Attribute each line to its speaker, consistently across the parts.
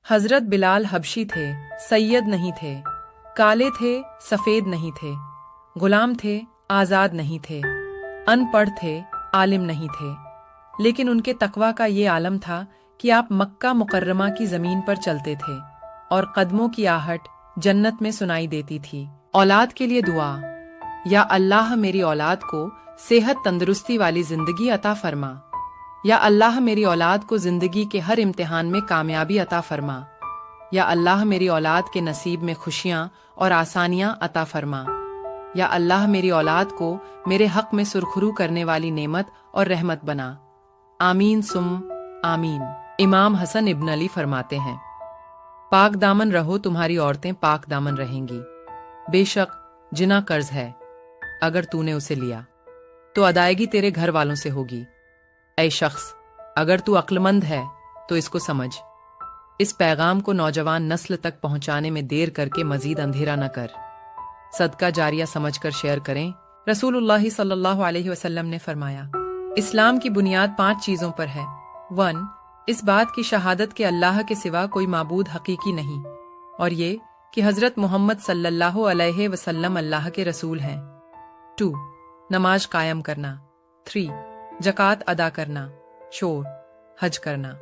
Speaker 1: हजरत बिलाल हबशी थे, सैयद नहीं थे, काले थे, सफेद नहीं थे, गुलाम थे, आजाद नहीं थे, अनपढ़ थे, आलिम नहीं थे, लेकिन उनके तकवा का ये आलम था कि आप मक्का मुकर्रमा की जमीन पर चलते थे और कदमों की आहट जन्नत में सुनाई देती थी। औलाद के लिए दुआ। या अल्लाह मेरी औलाद को सेहत तंदुरुस्ती वाली जिंदगी अता फरमा। या अल्लाह मेरी औलाद को जिंदगी के हर इम्तिहान में कामयाबी अता फरमा। या अल्लाह मेरी औलाद के नसीब में खुशियां और आसानियां अता फरमा। या अल्लाह मेरी औलाद को मेरे हक में सुरखरू करने वाली नेमत और रहमत बना। आमीन सुम आमीन। इमाम हसन इब्न अली फरमाते हैं, पाक दामन रहो, तुम्हारी औरतें पाक दामन रहेंगी। बेशक जिना कर्ज है, अगर तूने उसे लिया तो अदायगी तेरे घर वालों से होगी। ऐ शख्स, अगर तू अक्लमंद है तो इसको समझ। इस पैगाम को नौजवान नस्ल तक पहुंचाने में देर करके मजीद अंधेरा न कर। सदका जारिया समझकर शेयर करें। रसूलुल्लाह सल्लल्लाहु अलैहि वसल्लम ने फरमाया, इस्लाम की बुनियाद 5 चीजों पर है। 1. इस बात की शहादत कि अल्लाह के सिवा कोई माबूद हकीकी नहीं, और ये कि हजरत मोहम्मद सल्लल्लाहु अलैहि वसल्लम अल्लाह के रसूल हैं। 2. नमाज कायम करना। 3. जकात अदा करना। 4. हज करना।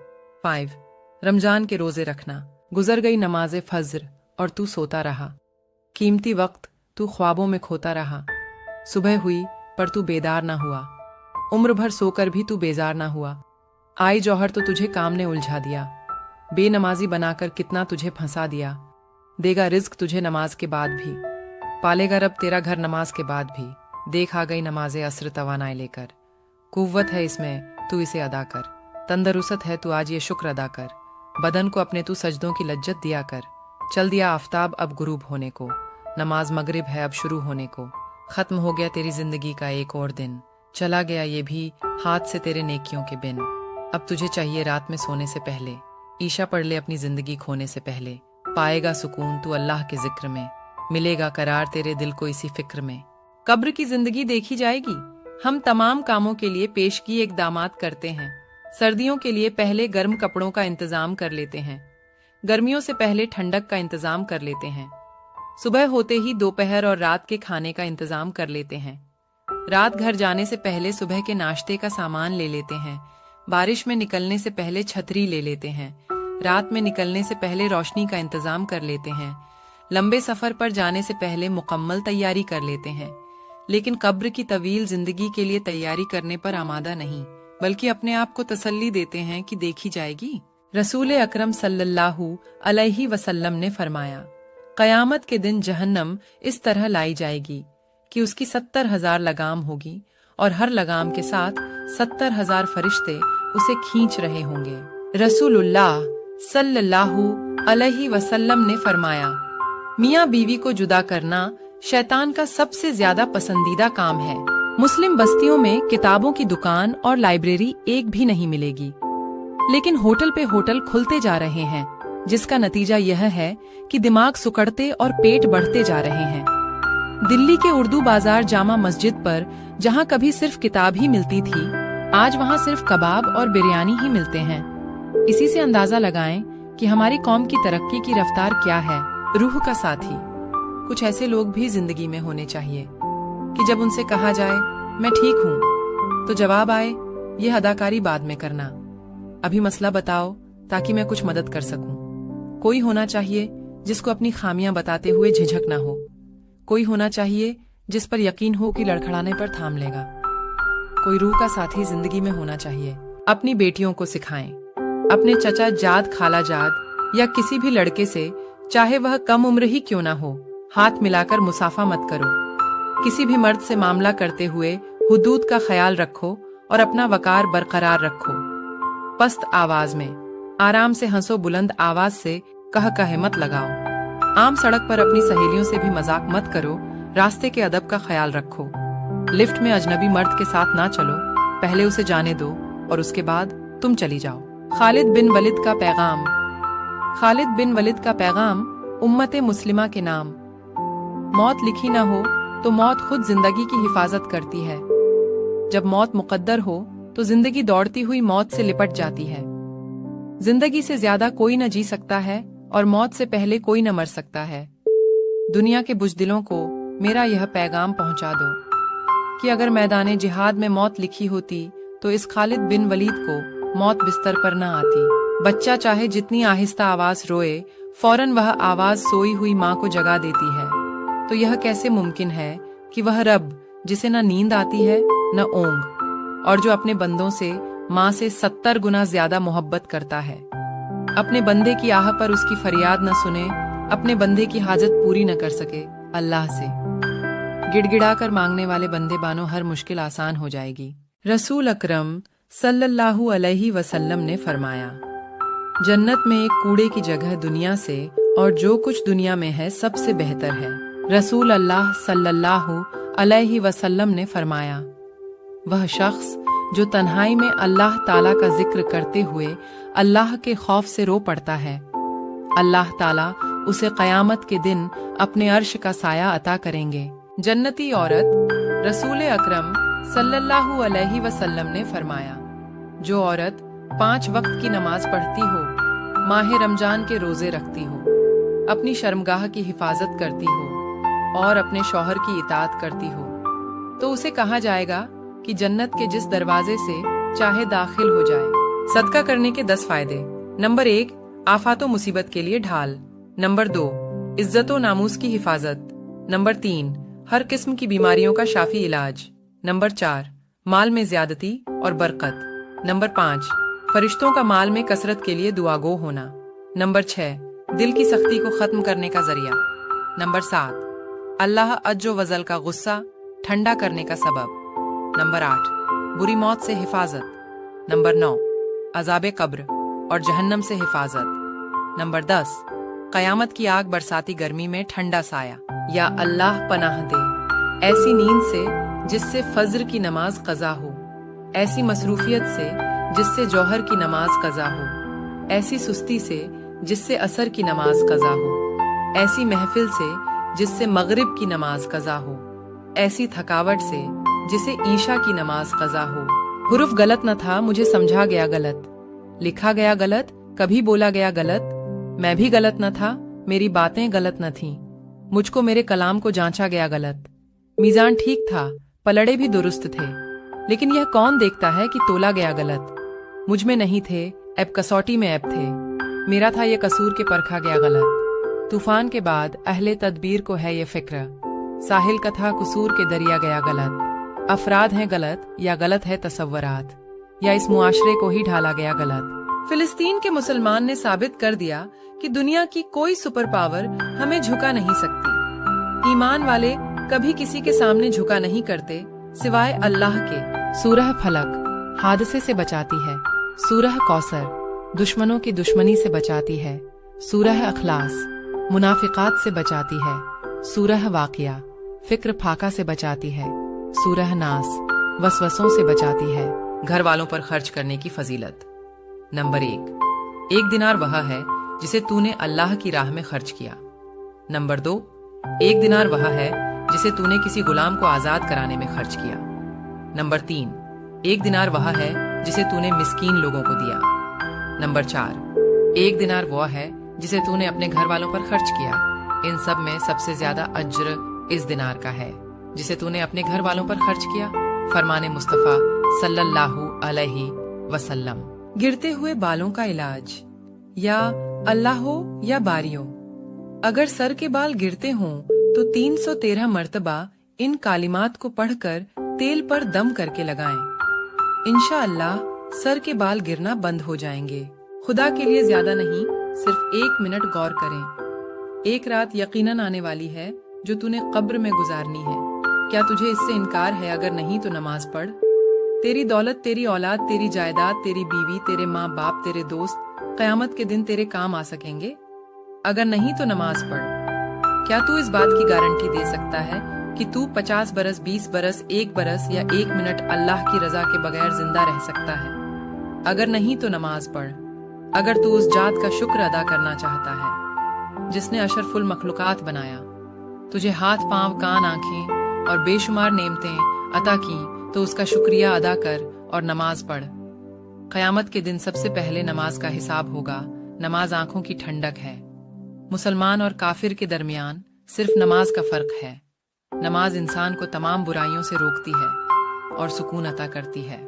Speaker 1: 5. रमजान के रोजे रखना। गुजर गई नमाज फज्र और तू सोता रहा। कीमती वक्त तू ख्वाबों में खोता रहा। सुबह हुई पर तू बेदार ना हुआ। उम्र भर सोकर भी तू बेजार ना हुआ। आई जौहर तो तुझे काम ने उलझा दिया। बेनमाजी बनाकर कितना तुझे फंसा दिया। देगा रिज्क तुझे नमाज के बाद भी, पालेगा रब तेरा घर नमाज के बाद भी। देख आ गई नमाज असर तवानाई लेकर। कुव्वत है इसमें, तू इसे अदा कर। तंदरुस्त है तू आज ये शुक्र अदा कर। बदन को अपने तू सजदों की लज्जत दिया कर। चल दिया आफताब अब गुरूब होने को। नमाज मगरिब है अब शुरू होने को। खत्म हो गया तेरी जिंदगी का एक और दिन। चला गया ये भी हाथ से तेरे नेकियों के बिन। अब तुझे चाहिए रात में सोने से पहले, ईशा पढ़ ले अपनी जिंदगी खोने से पहले। पाएगा सुकून तू अल्लाह के जिक्र में, मिलेगा करार तेरे दिल को इसी फिक्र में। कब्र की जिंदगी देखी जाएगी। हम तमाम कामों के लिए पेशगी इक़दामात करते हैं। सर्दियों के लिए पहले गर्म कपड़ों का इंतजाम कर लेते हैं। गर्मियों से पहले ठंडक का इंतजाम कर लेते हैं। सुबह होते ही दोपहर और रात के खाने का इंतजाम कर लेते हैं। रात घर जाने से पहले सुबह के नाश्ते का सामान ले लेते हैं। बारिश में निकलने से पहले छतरी ले लेते हैं। रात में निकलने से पहले रोशनी का इंतजाम कर लेते हैं। लंबे सफर पर जाने से पहले मुकम्मल तैयारी कर लेते हैं। लेकिन कब्र की तवील जिंदगी के लिए तैयारी करने पर आमादा नहीं, बल्कि अपने आप को तसल्ली देते हैं कि देखी जाएगी। रसूल अकरम सल्लल्लाहु अलैहि वसल्लम ने फरमाया, कयामत के दिन जहन्नम इस तरह लाई जाएगी कि उसकी 70,000 लगाम होगी और हर लगाम के साथ 70,000 फरिश्ते उसे खींच रहे होंगे। रसूलुल्लाह सल्लल्लाहु अलैहि वसल्लम ने फरमाया, मियाँ बीवी को जुदा करना शैतान का सबसे ज्यादा पसंदीदा काम है। मुस्लिम बस्तियों में किताबों की दुकान और लाइब्रेरी एक भी नहीं मिलेगी, लेकिन होटल पे होटल खुलते जा रहे हैं, जिसका नतीजा यह है कि दिमाग सुकड़ते और पेट बढ़ते जा रहे हैं। दिल्ली के उर्दू बाजार जामा मस्जिद पर जहां कभी सिर्फ किताब ही मिलती थी, आज वहां सिर्फ कबाब और बिरयानी ही मिलते हैं। इसी से अंदाजा लगाएं कि हमारी कौम की तरक्की की रफ्तार क्या है। रूह का साथी। कुछ ऐसे लोग भी जिंदगी में होने चाहिए कि जब उनसे कहा जाए मैं ठीक हूँ तो जवाब आए ये अदाकारी बाद में करना, अभी मसला बताओ ताकि मैं कुछ मदद कर सकूं। कोई होना चाहिए जिसको अपनी खामियां बताते हुए झिझक ना हो। कोई होना चाहिए जिस पर यकीन हो कि लड़खड़ाने पर थाम लेगा। कोई रूह का साथी जिंदगी में होना चाहिए। अपनी बेटियों को सिखाएं, अपने चचा जाद खाला जाद या किसी भी लड़के से, चाहे वह कम उम्र ही क्यों ना हो, हाथ मिलाकर मुसाफा मत करो। किसी भी मर्द से मामला करते हुए हुदूद का ख्याल रखो और अपना वकार बरकरार रखो। पस्त आवाज में आराम से हंसो, बुलंद आवाज से कह मत लगाओ। आम सड़क पर अपनी सहेलियों से भी मजाक मत करो, रास्ते के अदब का ख्याल रखो। लिफ्ट में अजनबी मर्द के साथ ना चलो, पहले उसे जाने दो और उसके बाद तुम चली जाओ। खालिद बिन वलिद का पैगाम। खालिद बिन वलिद का पैगाम उम्मत मुस्लिमा के नाम। मौत लिखी ना हो तो मौत खुद जिंदगी की हिफाजत करती है। जब मौत मुकद्दर हो तो जिंदगी दौड़ती हुई मौत से लिपट जाती है। जिंदगी से ज्यादा कोई न जी सकता है और मौत से पहले कोई न मर सकता है। दुनिया के बुज़दिलों को मेरा यह पैगाम पहुंचा दो कि अगर मैदान जिहाद में मौत लिखी होती तो इस खालिद बिन वलीद को मौत बिस्तर पर न आती। बच्चा चाहे जितनी आहिस्ता आवाज रोए, फौरन वह आवाज सोई हुई माँ को जगा देती है। तो यह कैसे मुमकिन है कि वह रब जिसे न नींद आती है न ऊंघ, और जो अपने बंदों से माँ से 70 गुना ज्यादा मोहब्बत करता है, अपने बंदे की आह पर उसकी फरियाद न सुने, अपने बंदे की हाजत पूरी न कर सके, अल्लाह से गिड़गिड़ा कर मांगने वाले बंदे बानो हर मुश्किल आसान हो जाएगी। रसूल अकरम सल्लल्लाहु अलैहि वसल्लम ने फरमाया, जन्नत में एक कूड़े की जगह दुनिया से और जो कुछ दुनिया में है सबसे बेहतर है। रसूल अल्लाह सल्लल्लाहु अलैहि वसल्लम ने फरमाया, वह शख्स जो तन्हाई में अल्लाह ताला का जिक्र करते हुए अल्लाह के खौफ से रो पड़ता है, अल्लाह ताला उसे क़यामत के दिन अपने अर्श का साया अता करेंगे। जन्नती औरत रसूल अकरम सल्लल्लाहु अलैहि वसल्लम ने फरमाया, जो औरत 5 वक्त की नमाज पढ़ती हो, माह रमजान के रोजे रखती हो, अपनी शर्मगाह की हिफाजत करती हो और अपने शौहर की इताअत करती हो, तो उसे कहा जाएगा कि जन्नत के जिस दरवाजे से चाहे दाखिल हो जाए। सदका करने के 10 फायदे। नंबर 1, आफातो मुसीबत के लिए ढाल। नंबर 2, इज्जतो नामूस की हिफाजत। नंबर 3, हर किस्म की बीमारियों का शाफी इलाज। नंबर 4, माल में ज्यादती और बरकत। नंबर 5, फरिश्तों का माल में कसरत के लिए दुआगो होना। नंबर 6, दिल की सख्ती को खत्म करने का जरिया। नंबर 7, अल्लाह अज्जो वजल का गुस्सा ठंडा करने का सबब। नंबर 8, बुरी मौत से हिफाजत। नंबर 9, अजाबे कब्र और जहन्नम से हिफाजत। नंबर 10, कयामत की आग बरसाती गर्मी में ठंडा साया। या अल्लाह पनाह दे ऐसी नींद से जिससे फज्र की नमाज कज़ा हो, ऐसी मसरूफियत से जिससे जौहर की नमाज कज़ा हो, ऐसी सुस्ती से जिससे असर की नमाज कज़ा हो, ऐसी महफिल से जिससे मगरिब की नमाज कज़ा हो, ऐसी थकावट से जिसे ईशा की नमाज कज़ा हो। हुरुफ गलत न था, मुझे समझा गया गलत, लिखा गया गलत, कभी बोला गया गलत, मैं भी गलत न था, मेरी बातें गलत न थीं, मुझको मेरे कलाम को जांचा गया गलत। मीज़ान ठीक था, पलड़े भी दुरुस्त थे, लेकिन यह कौन देखता है कि तोला गया गलत। मुझ में नहीं थे ऐब, कसौटी में ऐब थे, मेरा था ये कसूर के परखा गया गलत। तूफान के बाद अहले तदबीर को है ये फिक्र, साहिल का था कसूर के दरिया गया गलत। अफराद हैं गलत या गलत है तसव्वुरात, या इस मुआशरे को ही ढाला गया गलत। फिलिस्तीन के मुसलमान ने साबित कर दिया कि दुनिया की कोई सुपर पावर हमें झुका नहीं सकती। ईमान वाले कभी किसी के सामने झुका नहीं करते सिवाय अल्लाह के। सूरह फलक हादसे से बचाती है, सूरह कौसर दुश्मनों की दुश्मनी से बचाती है, सूरह अखलास मुनाफिकात से बचाती है, सूरह वाक़िया फिक्र फाका से बचाती है, सूरह नास वसवसों से बचाती है। घर वालों पर खर्च करने की फजीलत। नंबर 1, 1 दिनार वह है जिसे तूने अल्लाह की राह में खर्च किया। नंबर 2, 1 दिनार वह है जिसे तूने किसी गुलाम को आजाद कराने में खर्च किया। नंबर 3, 1 दिनार वह है जिसे तूने मिस्कीन लोगों को दिया। नंबर 4, 1 दिनार वह है जिसे तूने अपने घर वालों पर खर्च किया। इन सब में सबसे ज्यादा अज्र इस दिनार का है जिसे तूने अपने घर वालों पर खर्च किया। फरमाने मुस्तफा सल्लल्लाहु अलैहि वसल्लम। गिरते हुए बालों का इलाज। या अल्लाह हो या बारियों, अगर सर के बाल गिरते हों तो 313 मर्तबा इन कालिमात को पढ़कर तेल पर दम करके लगाएं। इंशाअल्लाह सर के बाल गिरना बंद हो जाएंगे। खुदा के लिए ज्यादा नहीं, सिर्फ 1 मिनट गौर करें। एक रात यकीनन आने वाली है जो तूने कब्र में गुजारनी है। क्या तुझे इससे इनकार है? अगर नहीं तो नमाज पढ़। तेरी दौलत, तेरी औलाद, तेरी जायदाद, तेरी बीवी, तेरे माँ बाप, तेरे दोस्त कयामत के दिन तेरे काम आ सकेंगे? अगर नहीं तो नमाज पढ़। क्या तू इस बात की गारंटी दे सकता है कि तू 50 बरस, 20 बरस, 1 बरस या 1 मिनट अल्लाह की रजा के बगैर जिंदा रह सकता है? अगर नहीं तो नमाज पढ़। अगर तू उस जात का शुक्र अदा करना चाहता है जिसने अशरफुल मखलूकात बनाया, तुझे हाथ पांव कान आंखें और बेशुमार नेमतें अता की, तो उसका शुक्रिया अदा कर और नमाज पढ़। قیامت کے دن سب سے پہلے نماز کا حساب ہوگا۔ نماز آنکھوں کی ٹھنڈک ہے۔ مسلمان اور کافر کے درمیان صرف نماز کا فرق ہے۔ نماز انسان کو تمام برائیوں سے روکتی ہے اور سکون عطا کرتی ہے۔